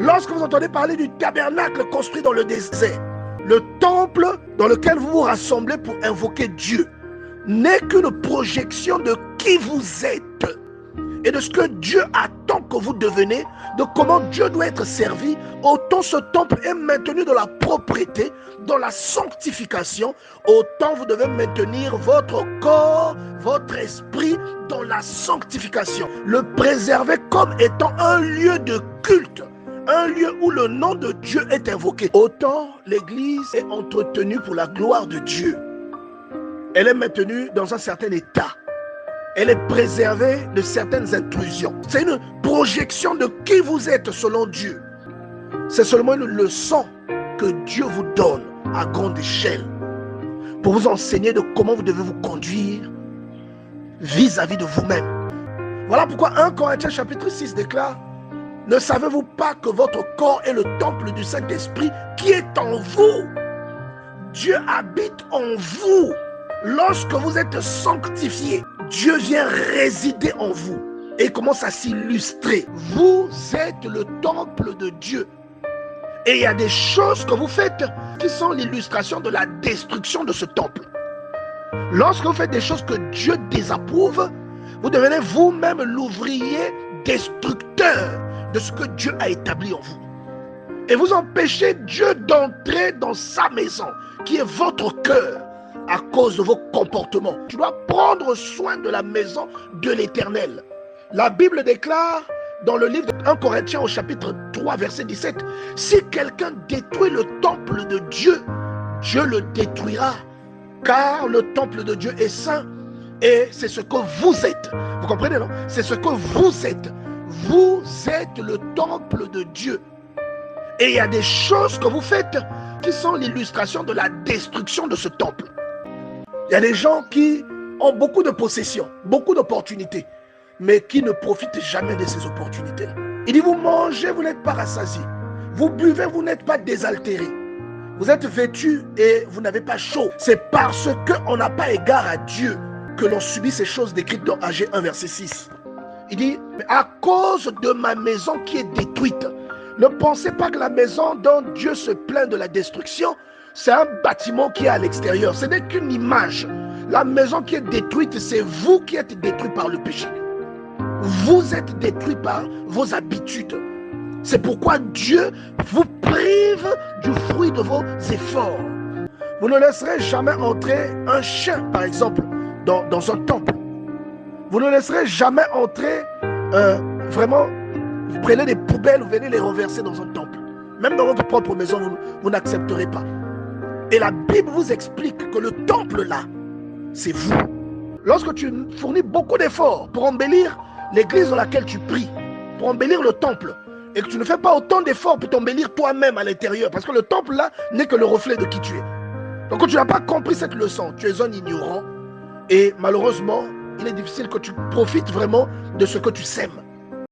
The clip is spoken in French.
Lorsque vous entendez parler du tabernacle construit dans le désert, le temple dans lequel vous vous rassemblez pour invoquer Dieu n'est qu'une projection de qui vous êtes et de ce que Dieu attend que vous devenez, de comment Dieu doit être servi. Autant ce temple est maintenu dans la propreté, dans la sanctification, autant vous devez maintenir votre corps, votre esprit dans la sanctification. Le préserver comme étant un lieu de culte, un lieu où le nom de Dieu est invoqué. Autant l'Église est entretenue pour la gloire de Dieu. Elle est maintenue dans un certain état. Elle est préservée de certaines intrusions. C'est une projection de qui vous êtes selon Dieu. C'est seulement une leçon que Dieu vous donne à grande échelle pour vous enseigner de comment vous devez vous conduire vis-à-vis de vous-même. Voilà pourquoi 1 Corinthiens chapitre 6 déclare: ne savez-vous pas que votre corps est le temple du Saint-Esprit qui est en vous? Dieu habite en vous. Lorsque vous êtes sanctifié, Dieu vient résider en vous et commence à s'illustrer. Vous êtes le temple de Dieu. Et il y a des choses que vous faites qui sont l'illustration de la destruction de ce temple. Lorsque vous faites des choses que Dieu désapprouve, vous devenez vous-même l'ouvrier destructeur de ce que Dieu a établi en vous. Et vous empêchez Dieu d'entrer dans sa maison, qui est votre cœur, à cause de vos comportements. Tu dois prendre soin de la maison de l'Éternel. La Bible déclare dans le livre de 1 Corinthiens au chapitre 3 verset 17, si quelqu'un détruit le temple de Dieu, Dieu le détruira, car le temple de Dieu est saint et c'est ce que vous êtes. Vous comprenez, non? C'est ce que vous êtes. Vous êtes le temple de Dieu. Et il y a des choses que vous faites qui sont l'illustration de la destruction de ce temple. Il y a des gens qui ont beaucoup de possessions, beaucoup d'opportunités, mais qui ne profitent jamais de ces opportunités. Il dit, vous mangez, vous n'êtes pas rassasiés. Vous buvez, vous n'êtes pas désaltérés. Vous êtes vêtus et vous n'avez pas chaud. C'est parce qu'on n'a pas égard à Dieu que l'on subit ces choses décrites dans Agé 1 verset 6. Il dit, à cause de ma maison qui est détruite, ne pensez pas que la maison dont Dieu se plaint de la destruction, c'est un bâtiment qui est à l'extérieur. Ce n'est qu'une image. La maison qui est détruite, c'est vous qui êtes détruit par le péché. Vous êtes détruit par vos habitudes. C'est pourquoi Dieu vous prive du fruit de vos efforts. Vous ne laisserez jamais entrer un chien, par exemple, dans un temple. Vous ne laisserez jamais entrer, vraiment, vous prenez des poubelles, vous venez les renverser dans un temple. Même dans votre propre maison, vous n'accepterez pas. Et la Bible vous explique que le temple là, c'est vous. Lorsque tu fournis beaucoup d'efforts pour embellir l'église dans laquelle tu pries, pour embellir le temple, et que tu ne fais pas autant d'efforts pour t'embellir toi-même à l'intérieur, parce que le temple là n'est que le reflet de qui tu es. Donc quand tu n'as pas compris cette leçon, tu es un ignorant, et malheureusement, il est difficile que tu profites vraiment de ce que tu sèmes.